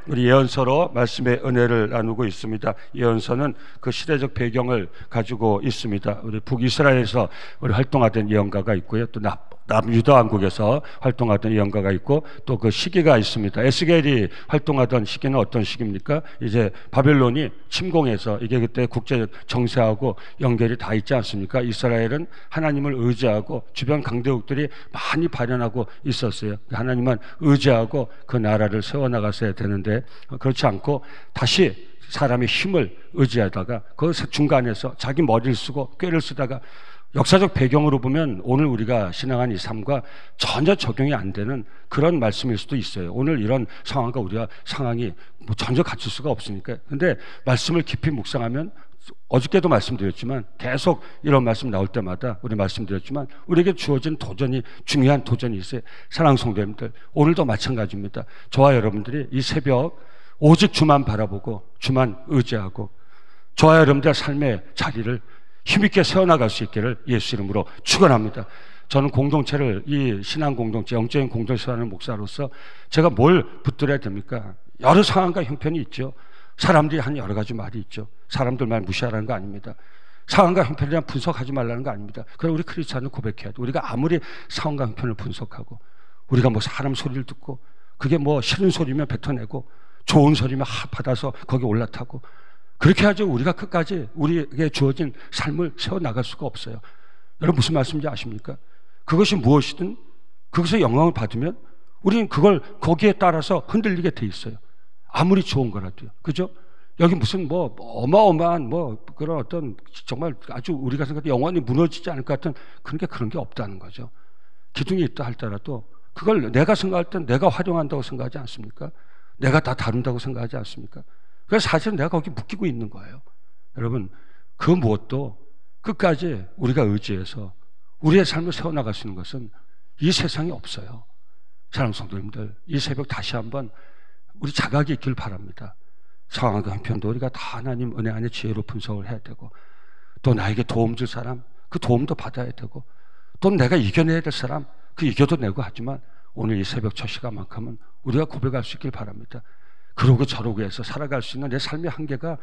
우리 예언서로 말씀의 은혜를 나누고 있습니다. 예언서는 그 시대적 배경을 가지고 있습니다. 우리 북이스라엘에서 우리 활동하던 예언가가 있고요. 또 남유다 왕국에서 활동하던 예언가가 있고 또 그 시기가 있습니다. 에스겔이 활동하던 시기는 어떤 시기입니까? 이제 바벨론이 침공해서 이게 그때 국제 정세하고 연결이 다 있지 않습니까? 이스라엘은 하나님을 의지하고 주변 강대국들이 많이 발현하고 있었어요. 하나님만 의지하고 그 나라를 세워나갔어야 되는데 그렇지 않고 다시 사람의 힘을 의지하다가 그 중간에서 자기 머리를 쓰고 꾀를 쓰다가 역사적 배경으로 보면 오늘 우리가 신앙한 이 삶과 전혀 적용이 안 되는 그런 말씀일 수도 있어요. 오늘 이런 상황과 우리가 상황이 전혀 같을 수가 없으니까. 근데 말씀을 깊이 묵상하면 어저께도 말씀드렸지만 계속 이런 말씀 나올 때마다 우리 말씀드렸지만 우리에게 주어진 도전이 중요한 도전이 있어요. 사랑하는 성도님들, 오늘도 마찬가지입니다. 저와 여러분들이 이 새벽 오직 주만 바라보고 주만 의지하고 저와 여러분들의 삶의 자리를 힘있게 세워나갈 수 있기를 예수 이름으로 축원합니다. 저는 공동체를 이 신앙 공동체, 영적인 공동체를 하는 목사로서 제가 뭘 붙들어야 됩니까? 여러 상황과 형편이 있죠. 사람들이 하는 여러 가지 말이 있죠. 사람들 말 무시하라는 거 아닙니다. 상황과 형편에 대한 분석하지 말라는 거 아닙니다. 그럼 우리 크리스찬은 고백해야 돼. 우리가 아무리 상황과 형편을 분석하고 우리가 뭐 사람 소리를 듣고 그게 뭐 싫은 소리면 뱉어내고 좋은 소리면 받아서 거기 올라타고 그렇게 하죠. 우리가 끝까지 우리에게 주어진 삶을 세워나갈 수가 없어요. 여러분 무슨 말씀인지 아십니까? 그것이 무엇이든 거기서 영향을 받으면 우리는 그걸 거기에 따라서 흔들리게 돼 있어요. 아무리 좋은 거라도요. 그죠? 여기 무슨 뭐 어마어마한 뭐 그런 어떤 정말 아주 우리가 생각할 때 영원히 무너지지 않을 것 같은 그런 게 없다는 거죠. 기둥이 있다 할지라도 그걸 내가 생각할 땐 내가 활용한다고 생각하지 않습니까? 내가 다 다룬다고 생각하지 않습니까? 그래서 사실은 내가 거기 묶이고 있는 거예요. 여러분, 그 무엇도 끝까지 우리가 의지해서 우리의 삶을 세워나갈 수 있는 것은 이 세상에 없어요. 사랑하는 성도님들, 이 새벽 다시 한번 우리 자각이 있길 바랍니다. 상황과 형편도 우리가 다 하나님 은혜 안에 지혜로 분석을 해야 되고 또 나에게 도움 줄 사람, 그 도움도 받아야 되고 또 내가 이겨내야 될 사람, 그 이겨도 내고 하지만 오늘 이 새벽 첫 시간만큼은 우리가 고백할 수 있길 바랍니다. 그러고 저러고 해서 살아갈 수 있는 내 삶의 한계가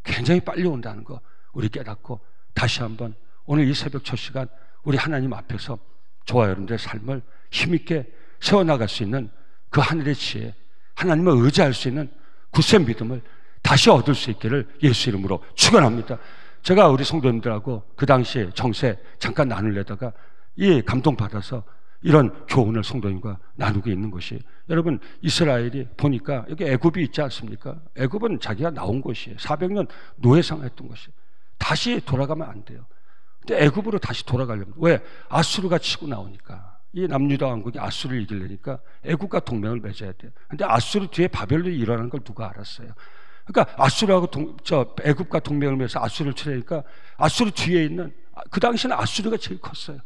굉장히 빨리 온다는 거 우리 깨닫고 다시 한번 오늘 이 새벽 첫 시간 우리 하나님 앞에서 저와 여러분들의 삶을 힘있게 세워나갈 수 있는 그 하늘의 지혜, 하나님을 의지할 수 있는 굳센 믿음을 다시 얻을 수 있기를 예수 이름으로 축원합니다. 제가 우리 성도님들하고 그 당시에 정세 잠깐 나누려다가 이 감동받아서 이런 교훈을 성도님과 나누고 있는 것이 여러분 이스라엘이 보니까 여기 애굽이 있지 않습니까? 애굽은 자기가 나온 곳이에요. 400년 노예생활했던 것이 다시 돌아가면 안 돼요. 근데 애굽으로 다시 돌아가려면 왜? 아수르가 치고 나오니까 이 남유다 왕국이 아수르를 이기려니까 애굽과 동맹을 맺어야 돼요. 근데 아수르 뒤에 바벨론이 일어나는 걸 누가 알았어요? 그러니까 아수르하고 애굽과 동맹을 맺어서 아수르를 치려니까 아수르 뒤에 있는 그 당시에는 아수르가 제일 컸어요.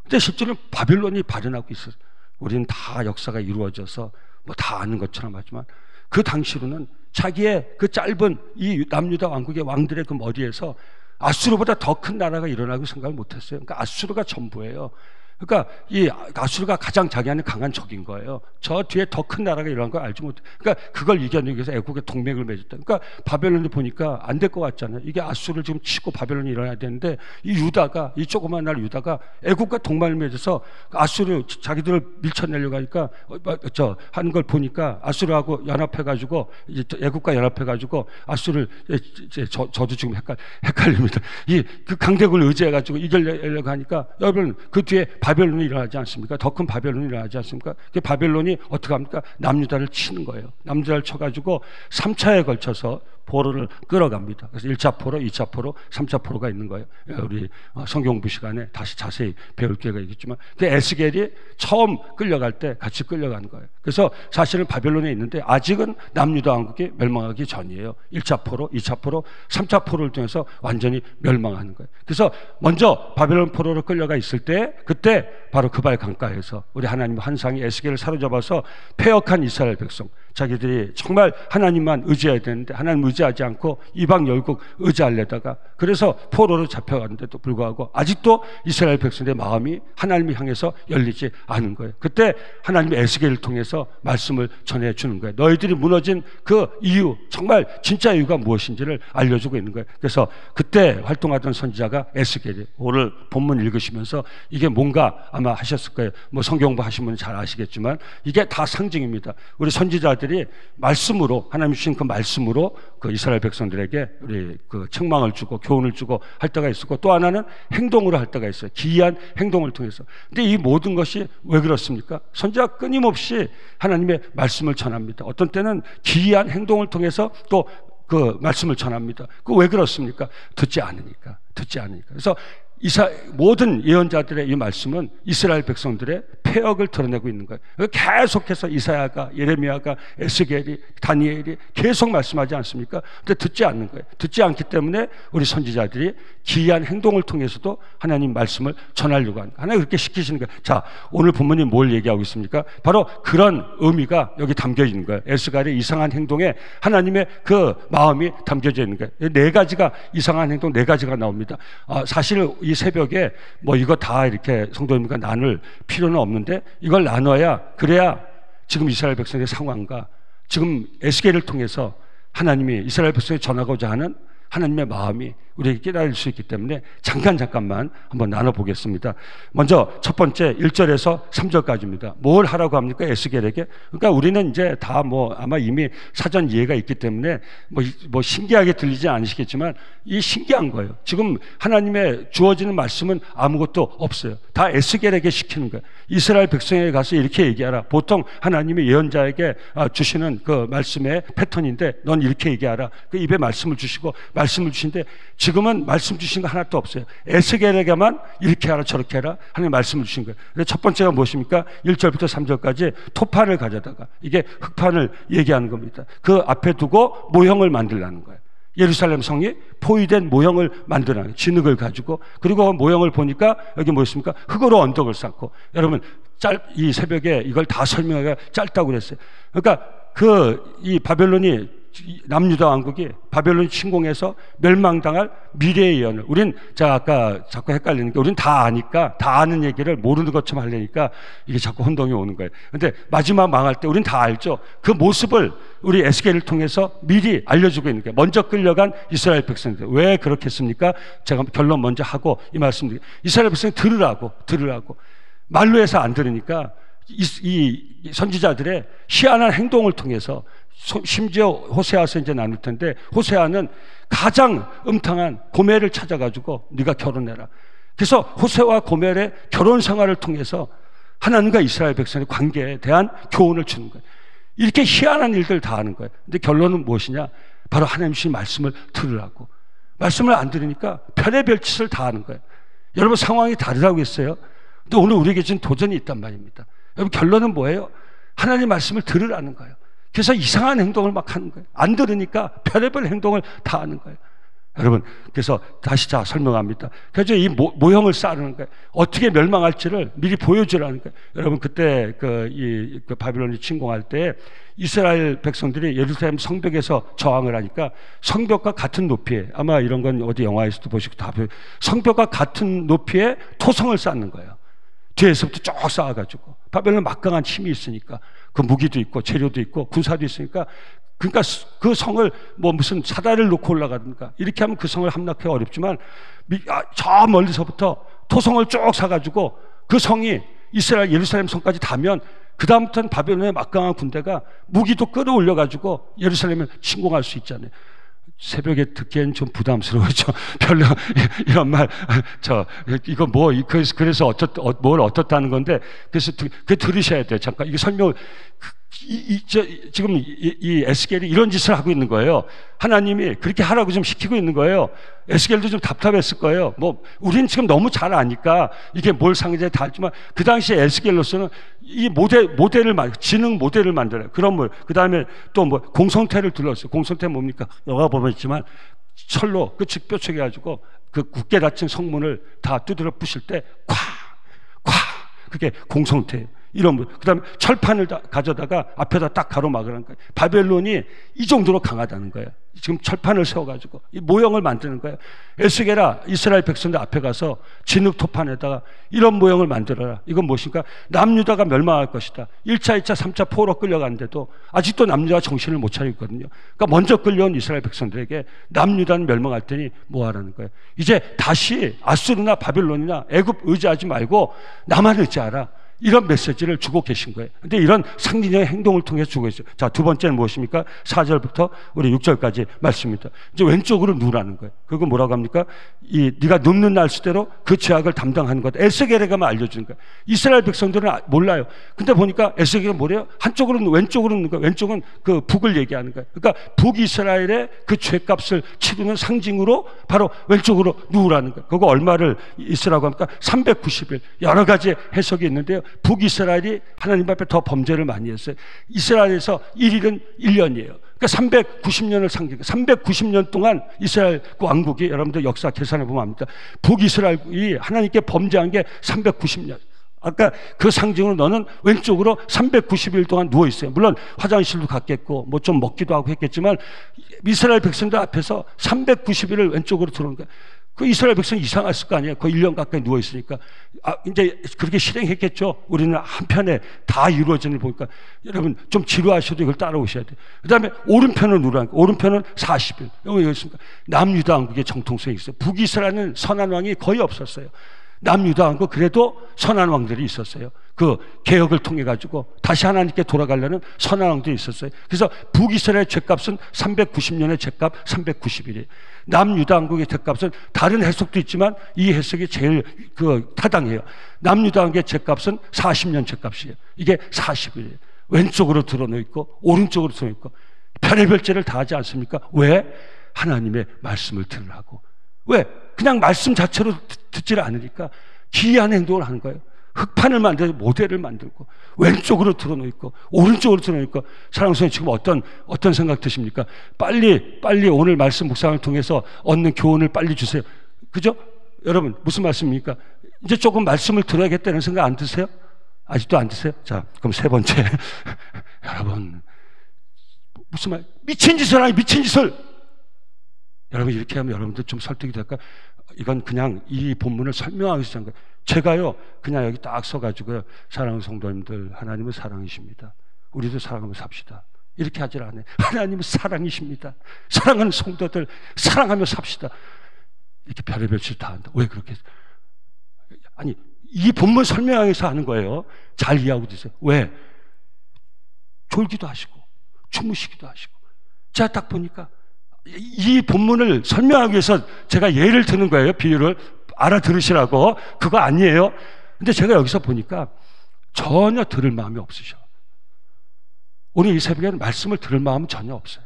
근데 실제로는 바벨론이 발현하고 있어요. 우리는 다 역사가 이루어져서 뭐 다 아는 것처럼 하지만 그 당시로는 자기의 그 짧은 이 남유다 왕국의 왕들의 그 머리에서 아수르보다 더 큰 나라가 일어나고 생각을 못했어요. 그러니까 아수르가 전부예요. 그러니까 이 아수르가 가장 자기한테 강한 적인 거예요. 저 뒤에 더 큰 나라가 일어난 걸 알지 못해. 그러니까 그걸 이겨내기 위해서 애국의 동맹을 맺었다. 그러니까 바벨론이 보니까 안 될 것 같잖아요. 이게 아수르를 지금 치고 바벨론이 일어나야 되는데 이 유다가 이 조그만 나라 유다가 애국과 동맹을 맺어서 아수르 자기들을 밀쳐내려고 하니까 하는 걸 보니까 아수르하고 연합해가지고 이제 애국과 연합해가지고 아수르를 저도 지금 헷갈립니다. 이 그 강대국을 의지해가지고 이기려고 하니까 여러분 그 뒤에 바벨론이 일어나지 않습니까? 더 큰 바벨론이 일어나지 않습니까? 그 바벨론이 어떻게 합니까? 남유다를 치는 거예요. 남유다를 쳐가지고 3차에 걸쳐서 포로를 끌어갑니다. 그래서 1차 포로, 2차 포로, 3차 포로가 있는 거예요. 우리 성경부 시간에 다시 자세히 배울 기회가 있겠지만 그 에스겔이 처음 끌려갈 때 같이 끌려간 거예요. 그래서 사실은 바벨론에 있는데 아직은 남유다 왕국이 멸망하기 전이에요. 1차 포로, 2차 포로, 3차 포로를 통해서 완전히 멸망하는 거예요. 그래서 먼저 바벨론 포로로 끌려가 있을 때 그때 바로 그발 강가에서 우리 하나님 환상이 에스겔을 사로잡아서 패역한 이스라엘 백성 자기들이 정말 하나님만 의지해야 되는데 하나님 의지하지 않고 이방 열국 의지하려다가 그래서 포로로 잡혀갔는데도 불구하고 아직도 이스라엘 백성들의 마음이 하나님을 향해서 열리지 않은 거예요. 그때 하나님이 에스겔을 통해서 말씀을 전해주는 거예요. 너희들이 무너진 그 이유, 정말 진짜 이유가 무엇인지를 알려주고 있는 거예요. 그래서 그때 활동하던 선지자가 에스겔이, 오늘 본문 읽으시면서 이게 뭔가 아마 하셨을 거예요. 뭐 성경부 하신 분은 잘 아시겠지만 이게 다 상징입니다. 우리 선지자들이 말씀으로, 하나님 주신 그 말씀으로 그 이스라엘 백성들에게 우리 그 책망을 주고 교훈을 주고 할 때가 있었고, 또 하나는 행동으로 할 때가 있어요. 기이한 행동을 통해서. 근데 이 모든 것이 왜 그렇습니까? 선지자가 끊임없이 하나님의 말씀을 전합니다. 어떤 때는 기이한 행동을 통해서 또 그 말씀을 전합니다. 그 왜 그렇습니까? 듣지 않으니까. 그래서 모든 예언자들의 이 말씀은 이스라엘 백성들의 폐역을 드러내고 있는 거예요. 계속해서 이사야가, 예레미야가, 에스겔이, 다니엘이 계속 말씀하지 않습니까? 근데 듣지 않는 거예요. 듣지 않기 때문에 우리 선지자들이 기이한 행동을 통해서도 하나님 말씀을 전하려고 하는 거예요. 하나님 그렇게 시키시는 거예요. 자, 오늘 본문이 뭘 얘기하고 있습니까? 바로 그런 의미가 여기 담겨 있는 거예요. 에스겔의 이상한 행동에 하나님의 그 마음이 담겨져 있는 거예요. 네 가지가, 이상한 행동 네 가지가 나옵니다. 사실 이 새벽에 뭐 이거 다 이렇게 성도님과 나눌 필요는 없는데 이걸 나눠야, 그래야 지금 이스라엘 백성의 상황과 지금 에스겔을 통해서 하나님이 이스라엘 백성에 전하고자 하는 하나님의 마음이 우리에게 깨달을 수 있기 때문에 잠깐만 한번 나눠보겠습니다. 먼저 첫 번째 1절에서 3절까지입니다. 뭘 하라고 합니까? 에스겔에게. 그러니까 우리는 이제 다 뭐 아마 이미 사전 이해가 있기 때문에 뭐 신기하게 들리지 않으시겠지만 이 신기한 거예요. 지금 하나님의 주어지는 말씀은 아무것도 없어요. 다 에스겔에게 시키는 거예요. 이스라엘 백성에게 가서 이렇게 얘기하라. 보통 하나님이 예언자에게 주시는 그 말씀의 패턴인데 넌 이렇게 얘기하라. 그 입에 말씀을 주시고 말씀을 주신데 지금은 말씀 주신 거 하나도 없어요. 에스겔에게만 이렇게 하라 저렇게 하라 하나님 말씀을 주신 거예요. 그래서 첫 번째가 무엇입니까? 1절부터 3절까지 토판을 가져다가, 이게 흙판을 얘기하는 겁니다. 그 앞에 두고 모형을 만들라는 거예요. 예루살렘 성이 포위된 모형을 만드는 거예요. 진흙을 가지고. 그리고 그 모형을 보니까 여기 뭐였습니까? 흙으로 언덕을 쌓고. 여러분 이 새벽에 이걸 다 설명하기가 짧다고 그랬어요. 그러니까 이 바벨론이, 남유다 왕국이 바벨론 침공해서 멸망당할 미래의 예언을, 우린 제가 아까 자꾸 헷갈리는 게, 우린 다 아니까 다 아는 얘기를 모르는 것처럼 하려니까 이게 자꾸 혼동이 오는 거예요. 근데 마지막 망할 때 우린 다 알죠. 그 모습을 우리 에스겔을 통해서 미리 알려주고 있는 거예요. 먼저 끌려간 이스라엘 백성들. 왜 그렇겠습니까? 제가 결론 먼저 하고 이 말씀드릴게요. 이스라엘 백성이 들으라고 말로 해서 안 들으니까 이 선지자들의 희한한 행동을 통해서, 심지어 호세아서 이제 나눌 텐데, 호세아는 가장 음탕한 고멜을 찾아가지고 네가 결혼해라. 그래서 호세와 고멜의 결혼 생활을 통해서 하나님과 이스라엘 백성의 관계에 대한 교훈을 주는 거예요. 이렇게 희한한 일들 다 하는 거예요. 근데 결론은 무엇이냐? 바로 하나님 주신 말씀을 들으라고. 말씀을 안 들으니까 별의별 짓을 다 하는 거예요. 여러분 상황이 다르다고 했어요. 근데 오늘 우리에게 지금 도전이 있단 말입니다. 여러분 결론은 뭐예요? 하나님 말씀을 들으라는 거예요. 그래서 이상한 행동을 막 하는 거예요. 안 들으니까 별의별 행동을 다 하는 거예요. 여러분, 그래서 다시 설명합니다. 그래서 이 모형을 쌓는 거예요. 어떻게 멸망할지를 미리 보여주라는 거예요. 여러분, 그때 그 바빌론이 침공할 때 이스라엘 백성들이 예루살렘 성벽에서 저항을 하니까 성벽과 같은 높이에, 아마 이런 건 어디 영화에서도 보시고 다 보여요. 성벽과 같은 높이에 토성을 쌓는 거예요. 뒤에서부터 쭉 쌓아가지고. 바벨론 막강한 힘이 있으니까, 그 무기도 있고 재료도 있고 군사도 있으니까, 그러니까 그 성을 뭐 무슨 사다리를 놓고 올라가든가 이렇게 하면 그 성을 함락하기가 어렵지만, 저 멀리서부터 토성을 쭉 사가지고 그 성이 이스라엘 예루살렘 성까지 닿으면 그 다음부터는 바벨론의 막강한 군대가 무기도 끌어올려가지고 예루살렘을 침공할 수 있잖아요. 새벽에 듣기엔 좀 부담스러워죠. 별로 이런 말, 이거 뭐, 그래서 뭘 어떻다는 건데, 그래서 그 들으셔야 돼요. 잠깐, 이게 설명, 지금 이 에스겔이 이런 짓을 하고 있는 거예요. 하나님이 그렇게 하라고 좀 시키고 있는 거예요. 에스겔도 좀 답답했을 거예요. 뭐, 우린 지금 너무 잘 아니까 이게 뭘 상징에 다 알지만, 그 당시에 에스겔로서는 이 지능 모델을 만들어요. 그런 물. 그 다음에 또 뭐, 공성태를 둘렀어요. 공성태 뭡니까? 영화 보면 있지만, 철로 끝을 뾰족해가지고 그 굳게 닫힌 성문을 다 두드려 부실 때, 그게 공성태. 이런, 그 다음에 철판을 가져다가 앞에다 딱 가로막으라는 거예요. 바벨론이 이 정도로 강하다는 거예요. 지금 철판을 세워가지고 이 모형을 만드는 거예요. 에스겔아, 이스라엘 백성들 앞에 가서 진흙 토판에다가 이런 모형을 만들어라. 이건 무엇인가? 남유다가 멸망할 것이다. 1차, 2차, 3차 포로 끌려갔는데도 아직도 남유다가 정신을 못 차리고 있거든요. 그러니까 먼저 끌려온 이스라엘 백성들에게 남유다는 멸망할 테니 뭐 하라는 거예요. 이제 다시 아수르나 바벨론이나 애굽 의지하지 말고 나만 의지하라. 이런 메시지를 주고 계신 거예요. 근데 이런 상징적인 행동을 통해서 주고 있어요. 자, 두 번째는 무엇입니까? 4절부터 우리 6절까지 말씀입니다. 이제 왼쪽으로 누라는 거예요. 그거 뭐라고 합니까? 네가 눕는 날수대로 그 죄악을 담당하는 것. 에스겔에게만 알려주는 거예요. 이스라엘 백성들은 몰라요. 근데 보니까 에스겔은 뭐래요? 한쪽으로는 왼쪽으로 누는 거예요. 왼쪽은 그 북을 얘기하는 거예요. 그러니까 북이스라엘의 그 죄값을 치르는 상징으로 바로 왼쪽으로 누우라는 거예요. 그거 얼마를 있으라고 합니까? 390일. 여러 가지 해석이 있는데요. 북이스라엘이 하나님 앞에 더 범죄를 많이 했어요. 이스라엘에서 1일은 1년이에요. 그러니까 390년을 상징해요. 390년 동안 이스라엘 왕국이, 여러분들 역사 계산해 보면 압니다. 북이스라엘이 하나님께 범죄한 게 390년. 아까 그 상징으로 너는 왼쪽으로 390일 동안 누워 있어요. 물론 화장실도 갔겠고 뭐 좀 먹기도 하고 했겠지만 이스라엘 백성들 앞에서 390일을 왼쪽으로 들어오는 거예요. 그 이스라엘 백성이 이상했을 거 아니에요. 거의 1년 가까이 누워있으니까. 이제 그렇게 실행했겠죠. 우리는 한편에 다 이루어지는 걸 보니까 여러분 좀 지루하셔도 이걸 따라오셔야 돼요. 그 다음에 오른편을 누르라니까. 오른편은 40일. 여기 있습니까? 남유다 왕국의 정통성이 있어요. 북이스라엘은 선한 왕이 거의 없었어요. 남유다 왕국 그래도 선한 왕들이 있었어요. 그 개혁을 통해 가지고 다시 하나님께 돌아가려는 선한 왕들이 있었어요. 그래서 북이스라엘의 죄값은 390년의 죄값 390일이에요. 남유다 왕국의 죄값은 다른 해석도 있지만 이 해석이 제일 타당해요. 남유다 왕국의 죄값은 40년 죄값이에요. 이게 40일이에요. 왼쪽으로 드러누워 있고 오른쪽으로 드러누워 있고 별의별 죄를 다 하지 않습니까? 왜? 하나님의 말씀을 들으라고. 왜? 그냥 말씀 자체로 듣지를 않으니까 기이한 행동을 하는 거예요. 흙판을 만들고 모델을 만들고 왼쪽으로 드러누워 있고 오른쪽으로 드러누워 있고. 사랑하는 성도님, 지금 어떤 생각 드십니까? 빨리 오늘 말씀 묵상을 통해서 얻는 교훈을 빨리 주세요. 그죠? 여러분 무슨 말씀입니까? 이제 조금 말씀을 들어야겠다는 생각 안 드세요? 아직도 안 드세요? 자, 그럼 세 번째 여러분 무슨 말? 미친 짓을 하니 미친 짓을. 여러분 이렇게 하면 여러분들 좀 설득이 될까? 이건 그냥 이 본문을 설명하기 위해서 한 거예요. 제가요 그냥 여기 딱 서가지고요, 사랑하는 성도님들, 하나님은 사랑이십니다. 우리도 사랑하며 삽시다. 이렇게 하질 않아요. 하나님은 사랑이십니다. 사랑하는 성도들 사랑하며 삽시다. 이렇게 별의별 짓 다 한다. 왜 그렇게? 아니 이 본문 설명하기 위해서 하는 거예요. 잘 이해하고 계세요. 왜? 졸기도 하시고 주무시기도 하시고. 제가 딱 보니까 이 본문을 설명하기 위해서 제가 예를 드는 거예요. 비유를 알아들으시라고. 그거 아니에요. 근데 제가 여기서 보니까 전혀 들을 마음이 없으셔. 오늘 이 새벽에는 말씀을 들을 마음은 전혀 없어요.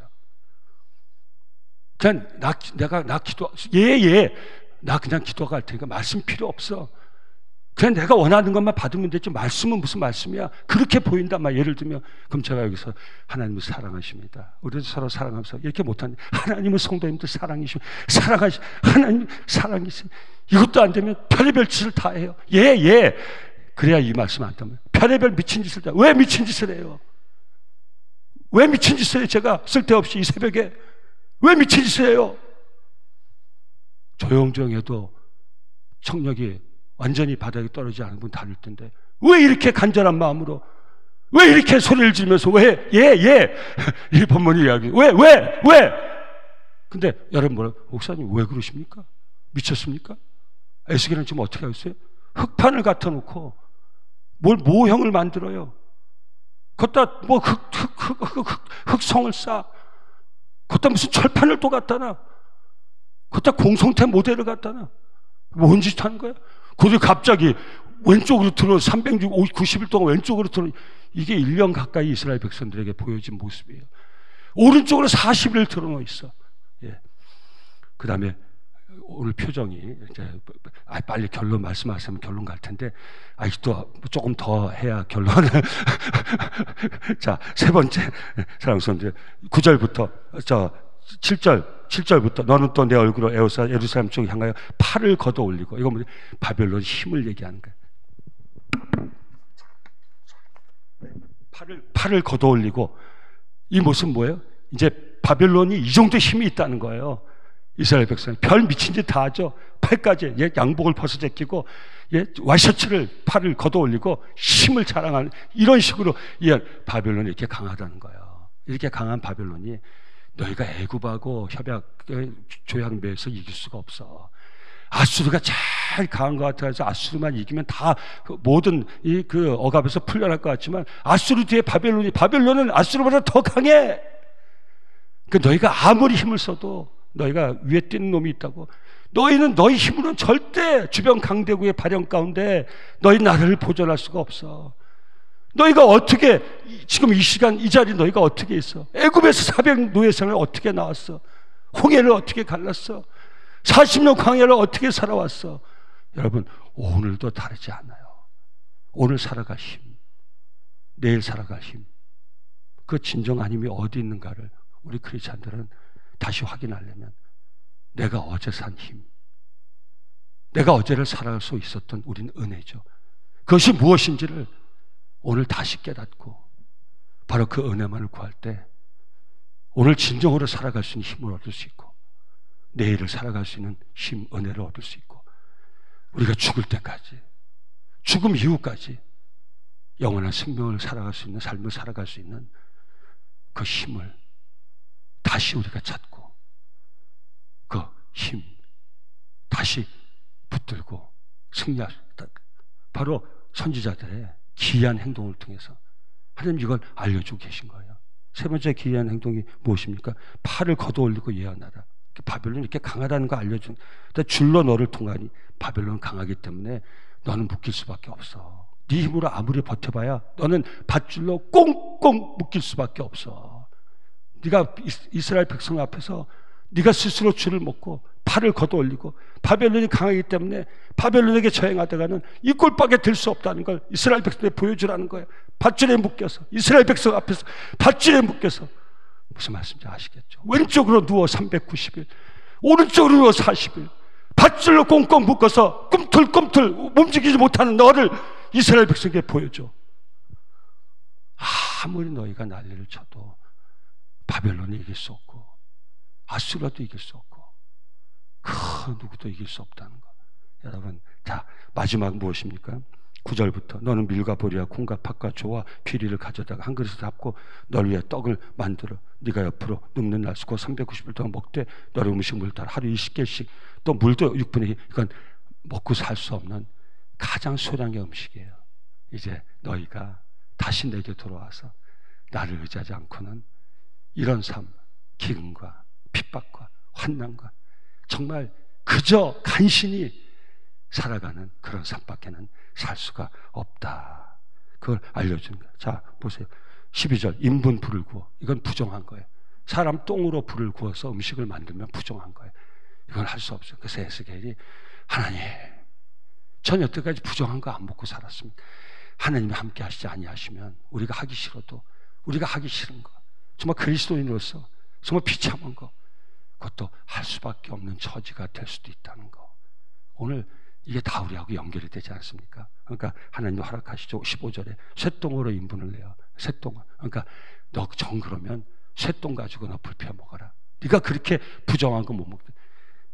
그냥 나 그냥 기도가 할 테니까 말씀 필요 없어. 그냥 내가 원하는 것만 받으면 되지. 말씀은 무슨 말씀이야? 그렇게 보인단 말이야. 예를 들면, 그럼 제가 여기서 하나님을 사랑하십니다. 우리도 서로 사랑하면서 이렇게 못하는데, 하나님은 성도님들 사랑이십니다. 하나님 사랑이십니다. 이것도 안 되면 별의별 짓을 다 해요. 그래야 이 말씀 안 되면 별의별 미친 짓을 다. 왜 미친 짓을 해요? 왜 미친 짓을 해요? 제가 쓸데없이 이 새벽에 왜 미친 짓을 해요? 조용조용해도 청력이 완전히 바닥에 떨어지지 않은 분 다를 텐데 왜 이렇게 간절한 마음으로, 왜 이렇게 소리를 지르면서 이 본문이 이야기 왜? 근데 여러분 목사님 왜 그러십니까? 미쳤습니까? 에스겔은 지금 어떻게 하겠어요? 흙판을 갖다 놓고 뭘 모형을 만들어요. 걷다 뭐 흙성을 쌓아, 걷다 무슨 철판을 또 갖다 놔, 걷다 공성태 모델을 갖다 놔. 뭔 짓 하는 거야? 그리고 갑자기 왼쪽으로 들어 390일 동안 왼쪽으로 들어. 이게 1년 가까이 이스라엘 백성들에게 보여진 모습이에요. 오른쪽으로 40일 들어놓여 있어. 예. 그 다음에 오늘 표정이 이제 빨리 결론 말씀하시면 결론 갈 텐데 아직도 조금 더 해야 결론을. 자, 세 번째 사랑하는 성도들, 9절부터 7절부터 너는 또 내 얼굴로 예루살렘 쪽에 향하여 팔을 걷어 올리고. 이거 뭐지? 바벨론 힘을 얘기하는 거예요. 팔을 걷어 올리고, 이 모습은 뭐예요? 이제 바벨론이 이 정도 힘이 있다는 거예요. 이스라엘 백성이 별 미친 짓 다 하죠. 팔까지 양복을 벗어 제끼고 와이셔츠를 팔을 걷어 올리고 힘을 자랑하는, 이런 식으로 바벨론이 이렇게 강하다는 거예요. 이렇게 강한 바벨론이 너희가 애굽하고 협약 조약매에서 이길 수가 없어. 아수르가 제일 강한 것 같아서 아수르만 이기면 다 모든 그 억압에서 풀려날 것 같지만, 아수르 뒤에 바벨론은 아수르보다 더 강해. 그 너희가 아무리 힘을 써도 너희가 위에 뛰는 놈이 있다고. 너희는 너희 힘으로는 절대 주변 강대국의 발현 가운데 너희 나라를 보존할 수가 없어. 너희가 어떻게 지금 이 시간 이 자리 너희가 어떻게 있어? 애굽에서 400 노예생을 어떻게 나왔어? 홍해를 어떻게 갈랐어? 40년 광야를 어떻게 살아왔어? 여러분, 오늘도 다르지 않아요. 오늘 살아갈 힘, 내일 살아갈 힘, 그 진정한 힘이 어디 있는가를 우리 크리스찬들은 다시 확인하려면, 내가 어제 산 힘, 내가 어제를 살아갈 수 있었던 우리는 은혜죠. 그것이 무엇인지를 오늘 다시 깨닫고 바로 그 은혜만을 구할 때 오늘 진정으로 살아갈 수 있는 힘을 얻을 수 있고, 내일을 살아갈 수 있는 힘, 은혜를 얻을 수 있고, 우리가 죽을 때까지, 죽음 이후까지 영원한 생명을 살아갈 수 있는 삶을 살아갈 수 있는 그 힘을 다시 우리가 찾고, 그 힘 다시 붙들고 승리할 수 있다. 바로 선지자들의 기이한 행동을 통해서 하나님 이걸 알려주고 계신 거예요. 세 번째 기이한 행동이 무엇입니까? 팔을 걷어 올리고 예언하라. 바벨론이 이렇게 강하다는 거 알려준. 줄로 너를 통하니 바벨론은 강하기 때문에 너는 묶일 수밖에 없어. 네 힘으로 아무리 버텨봐야 너는 밧줄로 꽁꽁 묶일 수밖에 없어. 네가 이스라엘 백성 앞에서 네가 스스로 줄을 먹고 팔을 걷어 올리고 바벨론이 강하기 때문에 바벨론에게 저행하다가는 이 꼴밖에 될 수 없다는 걸 이스라엘 백성에게 보여주라는 거예요. 밧줄에 묶여서, 이스라엘 백성 앞에서 밧줄에 묶여서. 무슨 말씀인지 아시겠죠? 왼쪽으로 누워 390일, 오른쪽으로 누워 40일, 밧줄로 꽁꽁 묶어서 꿈틀꿈틀 움직이지 못하는 너를 이스라엘 백성에게 보여줘. 아무리 너희가 난리를 쳐도 바벨론이 이길 수 없고 아수라도 이길 수 없고 그 누구도 이길 수 없다는 거. 여러분, 자, 마지막 무엇입니까? 9절부터 너는 밀과 보리와 콩과 팥과 조와 귀리를 가져다가 한 그릇에 담고 널 위해 떡을 만들어 네가 옆으로 눕는 날 수고 390일 동안 먹되 너의 음식물 따라 하루 20개씩 또 물도 6분의 2. 이건 먹고 살 수 없는 가장 소량의 음식이에요. 이제 너희가 다시 내게 돌아와서 나를 의지하지 않고는 이런 삶, 기근과 핍박과 환난과 정말 그저 간신히 살아가는 그런 삶밖에는 살 수가 없다. 그걸 알려주는 거예요. 자, 보세요. 12절, 인분 불을 구워. 이건 부정한 거예요. 사람 똥으로 불을 구워서 음식을 만들면 부정한 거예요. 이건 할 수 없어요. 그래서 에스겔이 하나님, 전 여태까지 부정한 거 안 먹고 살았습니다. 하나님이 함께 하시지 아니하시면 우리가 하기 싫어도 우리가 하기 싫은 거, 정말 그리스도인으로서 정말 비참한 거, 그것도 할 수밖에 없는 처지가 될 수도 있다는 거. 오늘 이게 다 우리하고 연결이 되지 않습니까? 그러니까 하나님 허락하시죠. 15절에 쇠똥으로 인분을 내요. 쇠똥. 그러니까 너 그러면 쇠똥 가지고 너 불펴 먹어라. 네가 그렇게 부정한 거 못 먹든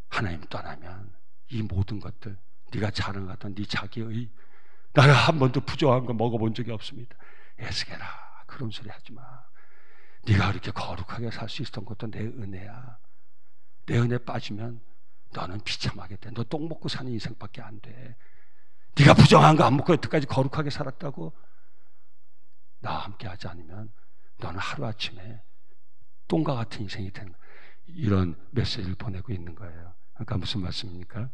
하나님 떠나면 이 모든 것들, 네가 자랑하던 네 자기의, 나는 한 번도 부정한 거 먹어본 적이 없습니다. 에스겔아, 그런 소리 하지 마. 네가 그렇게 거룩하게 살 수 있었던 것도 내 은혜야. 내 은혜 빠지면 너는 비참하게 돼. 너 똥 먹고 사는 인생밖에 안 돼. 네가 부정한 거 안 먹고 여태까지 거룩하게 살았다고? 나와 함께 하지 않으면 너는 하루아침에 똥과 같은 인생이 되는 거야. 이런 메시지를 보내고 있는 거예요. 그러니까 무슨 말씀입니까?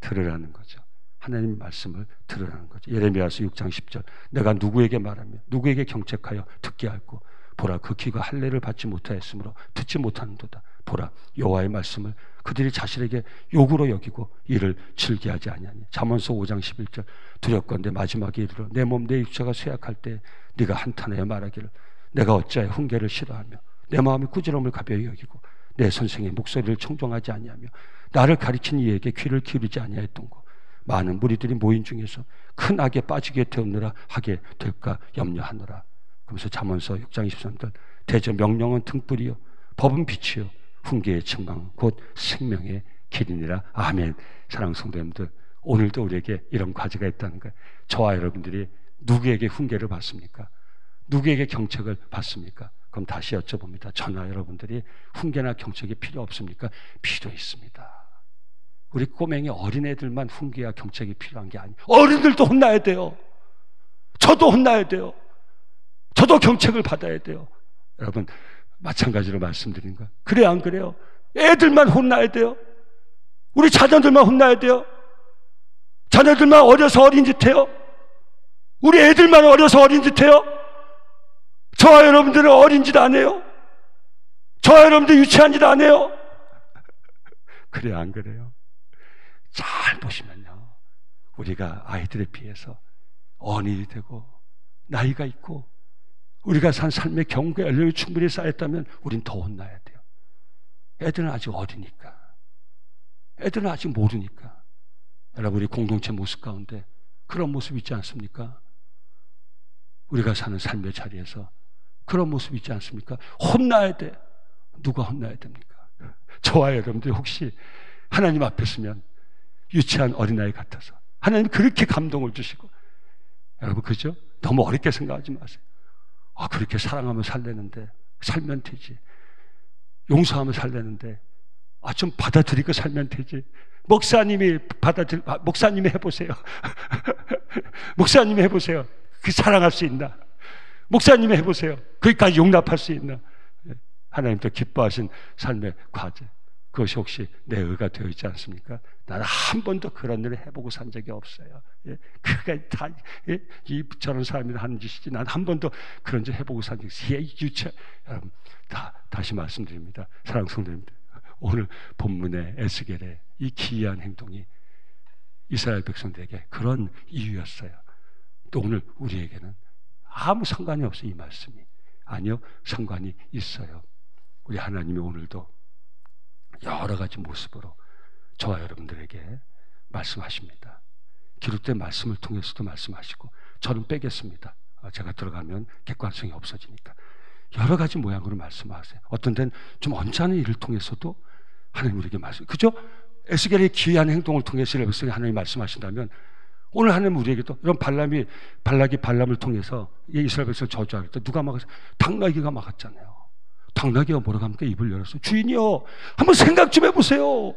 들으라는 거죠. 하나님 말씀을 들으라는 거죠. 예레미야서 6장 10절, 내가 누구에게 말하며 누구에게 경책하여 듣게 할고, 보라, 그 귀가 할례를 받지 못하였으므로 듣지 못하는도다. 보라, 여호와의 말씀을 그들이 자신에게 욕으로 여기고 이를 즐기하지 아니하니. 잠언서 5장 11절, 두렵건대 마지막에 이르러 내 몸 내 육체가 쇠약할 때 네가 한탄하여 말하기를 내가 어찌하여 훈계를 싫어하며 내 마음이 꾸지럼을 가벼이 여기고 내 선생의 목소리를 청종하지 아니하며 나를 가리킨 이에게 귀를 기울이지 아니하였던고. 많은 무리들이 모인 중에서 큰 악에 빠지게 되었느라 하게 될까 염려하노라. 그러면서 잠언서 6장 23절 대저 명령은 등불이요 법은 빛이요 훈계의 책망 곧 생명의 길이니라. 아멘. 사랑하는 성도님들, 오늘도 우리에게 이런 과제가 있다는 거예요. 저와 여러분들이 누구에게 훈계를 받습니까? 누구에게 경책을 받습니까? 그럼 다시 여쭤봅니다. 저나 여러분들이 훈계나 경책이 필요 없습니까? 필요 있습니다. 우리 꼬맹이 어린애들만 훈계와 경책이 필요한 게 아니에요. 어른들도 혼나야 돼요. 저도 혼나야 돼요. 저도 경책을 받아야 돼요. 여러분, 마찬가지로 말씀드린 거예요. 그래요, 안 그래요? 애들만 혼나야 돼요. 우리 자녀들만 혼나야 돼요. 자녀들만 어려서 어린 짓 해요. 우리 애들만 어려서 어린 짓 해요. 저와 여러분들은 어린 짓 안 해요. 저와 여러분들 유치한 짓 안 해요. 그래요, 안 그래요? 잘 보시면요, 우리가 아이들에 비해서 어른이 되고 나이가 있고 우리가 산 삶의 경험과 연륜이 충분히 쌓였다면 우린 더 혼나야 돼요. 애들은 아직 어리니까, 애들은 아직 모르니까. 여러분, 우리 공동체 모습 가운데 그런 모습 있지 않습니까? 우리가 사는 삶의 자리에서 그런 모습 있지 않습니까? 혼나야 돼. 누가 혼나야 됩니까? 저와 여러분들이 혹시 하나님 앞에 서면 유치한 어린아이 같아서 하나님 그렇게 감동을 주시고, 여러분 그죠? 너무 어렵게 생각하지 마세요. 그렇게 사랑하면 살려는데 살면 되지. 용서하면 살려는데 좀 받아들이고 살면 되지. 목사님이 목사님이 해보세요. 목사님이 해보세요. 그 사랑할 수 있나? 목사님이 해보세요. 거기까지 용납할 수 있나? 하나님도 기뻐하신 삶의 과제, 그것이 혹시 내 의가 되어 있지 않습니까? 나는 한 번도 그런 일을 해보고 산 적이 없어요. 그게 다 저런 사람이 하는 짓이지 난 한 번도 그런 짓 해보고 산 적이 없어요. 여러분, 다시 말씀드립니다. 사랑하는 성도님들, 오늘 본문의 에스겔의 이 기이한 행동이 이스라엘 백성들에게 그런 이유였어요. 또 오늘 우리에게는 아무 상관이 없어요. 이 말씀이. 아니요, 상관이 있어요. 우리 하나님이 오늘도 여러 가지 모습으로 저와 여러분들에게 말씀하십니다. 기록된 말씀을 통해서도 말씀하시고, 저는 빼겠습니다. 제가 들어가면 객관성이 없어지니까. 여러 가지 모양으로 말씀하세요. 어떤 데는 좀 언짢은 일을 통해서도 하나님 우리에게 말씀. 그죠? 에스겔의 기이한 행동을 통해서 하나님이 말씀하신다면, 오늘 하나님 우리에게도 이런 발락이 발람을 통해서 이스라엘 백성을 저주하겠다. 누가 막았어요? 당나귀가 막았잖아요. 당나귀가 뭐라고 합니까? 입을 열었어요. 주인이요, 한번 생각 좀 해보세요.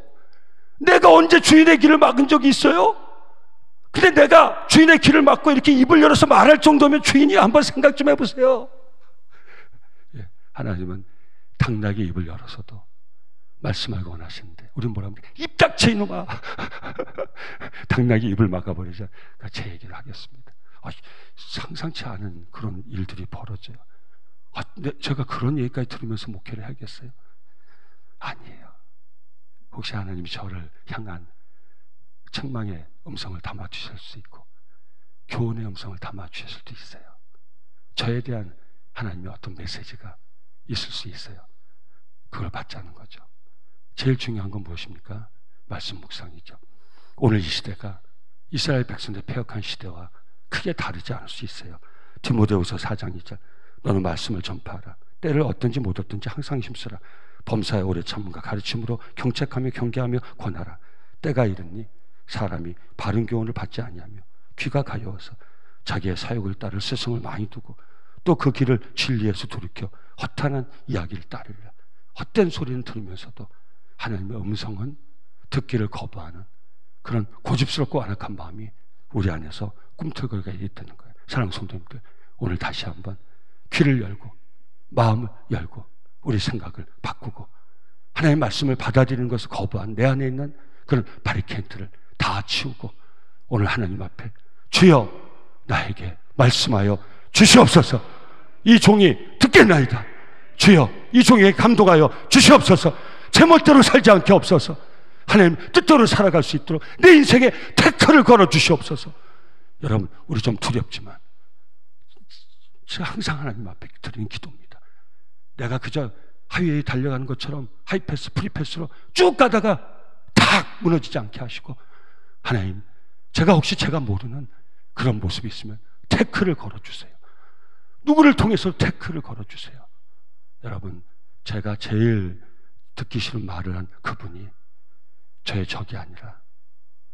내가 언제 주인의 길을 막은 적이 있어요? 근데 내가 주인의 길을 막고 이렇게 입을 열어서 말할 정도면 주인이요, 한번 생각 좀 해보세요. 하나님은 당나귀 입을 열어서도 말씀하기 원하시는데 우리는 뭐라 합니까? 입 닥쳐 이놈아. 당나귀 입을 막아버리자. 그러니까 제 얘기를 하겠습니다. 상상치 않은 그런 일들이 벌어져요. 제가 그런 얘기까지 들으면서 목회를 해야겠어요? 아니에요. 혹시 하나님이 저를 향한 책망의 음성을 담아주실 수 있고 교훈의 음성을 담아주실 수도 있어요. 저에 대한 하나님의 어떤 메시지가 있을 수 있어요. 그걸 받자는 거죠. 제일 중요한 건 무엇입니까? 말씀 묵상이죠. 오늘 이 시대가 이스라엘 백성들의 패역한 시대와 크게 다르지 않을 수 있어요. 디모데후서 4장 2절, 너는 말씀을 전파하라. 때를 얻든지 못 얻든지 항상 힘쓰라. 범사에 오래 참음과 가르침으로 경책하며 경계하며 권하라. 때가 이르니 사람이 바른 교훈을 받지 아니하며 귀가 가여워서 자기의 사욕을 따를 스승을 많이 두고 또 그 길을 진리에서 돌이켜 허탄한 이야기를 따르리라. 헛된 소리는 들으면서도 하나님의 음성은 듣기를 거부하는 그런 고집스럽고 완악한 마음이 우리 안에서 꿈틀거리게 되는 거예요. 사랑하는 성도님들, 오늘 다시 한번 귀를 열고 마음을 열고 우리 생각을 바꾸고 하나님의 말씀을 받아들이는 것을 거부한 내 안에 있는 그런 바리케이트를 다 치우고 오늘 하나님 앞에 주여 나에게 말씀하여 주시옵소서. 이 종이 듣겠나이다. 주여 이 종에게 감동하여 주시옵소서. 제 멋대로 살지 않게 없어서 하나님 뜻대로 살아갈 수 있도록 내 인생에 태클을 걸어 주시옵소서. 여러분, 우리 좀 두렵지만 제가 항상 하나님 앞에 드리는 기도입니다. 내가 그저 하이웨이 달려가는 것처럼 하이패스 프리패스로 쭉 가다가 탁 무너지지 않게 하시고, 하나님 제가 혹시 제가 모르는 그런 모습이 있으면 태클을 걸어주세요. 누구를 통해서 태클을 걸어주세요. 여러분, 제가 제일 듣기 싫은 말을 한 그분이 저의 적이 아니라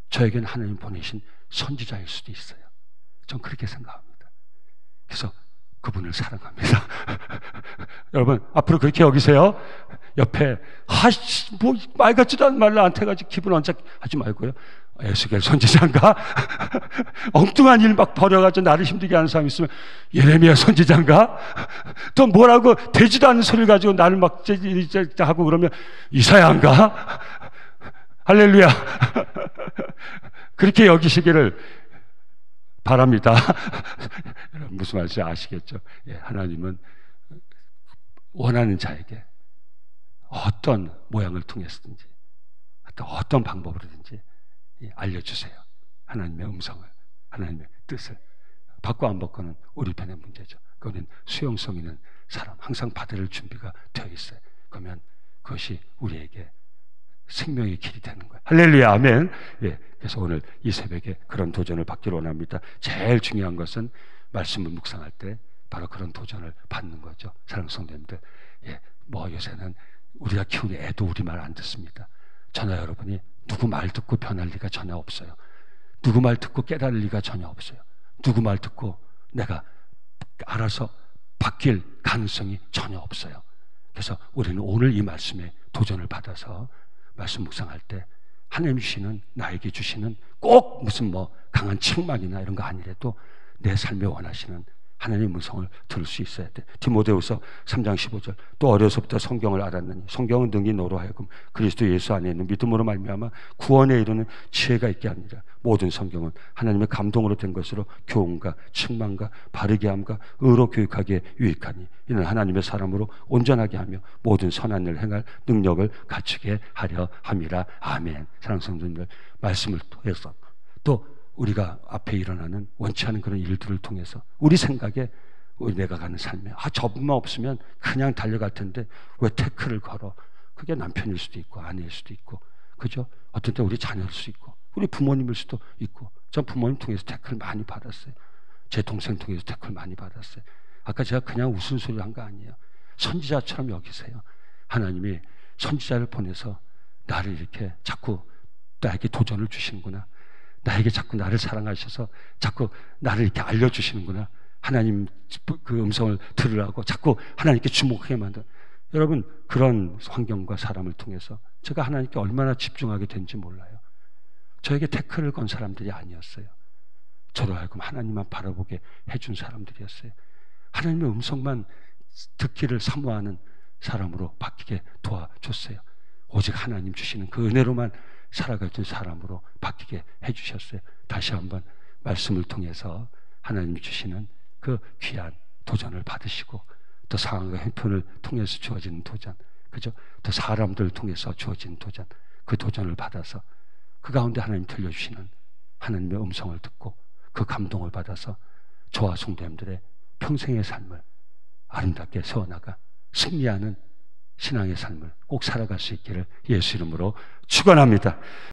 저에겐 하나님 보내신 선지자일 수도 있어요. 전 그렇게 생각합니다. 그래서 그분을 사랑합니다. 여러분, 앞으로 그렇게 여기세요. 옆에 뭐 말 같지도 않은 말로 안 태가지고 기분 언짢하지 말고요. 에스겔 선지자인가? 엉뚱한 일 막 벌여가지고 나를 힘들게 하는 사람이 있으면 예레미야 선지자인가? 또 뭐라고 되지도 않는 소리를 가지고 나를 막 하고 그러면 이사야인가? 할렐루야. 그렇게 여기시기를 바랍니다. 여러분 무슨 말인지 아시겠죠? 예, 하나님은 원하는 자에게 어떤 모양을 통해서든지 어떤 방법으로든지 알려주세요. 하나님의 음성을, 하나님의 뜻을. 받고 안 받고는 우리 편의 문제죠. 그거는 수용성 있는 사람, 항상 받을 준비가 되어 있어요. 그러면 그것이 우리에게 생명의 길이 되는 거예요. 할렐루야, 아멘. 예, 그래서 오늘 이 새벽에 그런 도전을 받기를 원합니다. 제일 중요한 것은 말씀을 묵상할 때 바로 그런 도전을 받는 거죠. 사랑하는 성도님들, 예, 뭐 요새는 우리가 키우는 애도 우리 말 안 듣습니다. 저나 여러분이 누구 말 듣고 변할 리가 전혀 없어요. 누구 말 듣고 깨달을 리가 전혀 없어요. 누구 말 듣고 내가 알아서 바뀔 가능성이 전혀 없어요. 그래서 우리는 오늘 이 말씀에 도전을 받아서 말씀 묵상할 때 하나님 주시는, 나에게 주시는 꼭 무슨 뭐 강한 책망이나 이런 거 아니래도 내 삶에 원하시는 하나님의 음성을 들을 수 있어야 돼. 디모데후서 3장 15절. 또 어려서부터 성경을 알았느니 성경은 능히 너로 하여금 그리스도 예수 안에 있는 믿음으로 말미암아 구원에 이르는 지혜가 있게 하니라. 모든 성경은 하나님의 감동으로 된 것으로 교훈과 책망과 바르게 함과 의로 교육하기에 유익하니 이는 하나님의 사람으로 온전하게 하며 모든 선한 일을 행할 능력을 갖추게 하려 함이라. 아멘. 사랑하는 성도님들, 말씀을 통해서 또 우리가 앞에 일어나는 원치 않은 그런 일들을 통해서 우리 생각에 내가 가는 삶에 저분만 없으면 그냥 달려갈 텐데 왜 태클을 걸어? 그게 남편일 수도 있고 아내일 수도 있고, 그죠? 어떤 때 우리 자녀일 수도 있고 우리 부모님일 수도 있고. 전 부모님 통해서 태클 많이 받았어요. 제 동생 통해서 태클 많이 받았어요. 아까 제가 그냥 웃음소리 한 거 아니에요. 선지자처럼 여기세요. 하나님이 선지자를 보내서 나를 이렇게 자꾸 나에게 도전을 주시는구나. 나에게 자꾸 나를 사랑하셔서 자꾸 나를 이렇게 알려주시는구나. 하나님 그 음성을 들으라고 자꾸 하나님께 주목하게 만든. 여러분, 그런 환경과 사람을 통해서 제가 하나님께 얼마나 집중하게 된지 몰라요. 저에게 태클을 건 사람들이 아니었어요. 저로 하여금 하나님만 바라보게 해준 사람들이었어요. 하나님의 음성만 듣기를 사모하는 사람으로 바뀌게 도와줬어요. 오직 하나님 주시는 그 은혜로만 살아가던 사람으로 바뀌게 해주셨어요. 다시 한번 말씀을 통해서 하나님 주시는 그 귀한 도전을 받으시고 또 상황과 형편을 통해서 주어지는 도전, 그죠? 또 사람들을 통해서 주어지는 도전, 그 도전을 받아서 그 가운데 하나님 들려주시는 하나님의 음성을 듣고 그 감동을 받아서 저와 성도님들의 평생의 삶을 아름답게 세워나가 승리하는 신앙의 삶을 꼭 살아갈 수 있기를 예수 이름으로 축원합니다.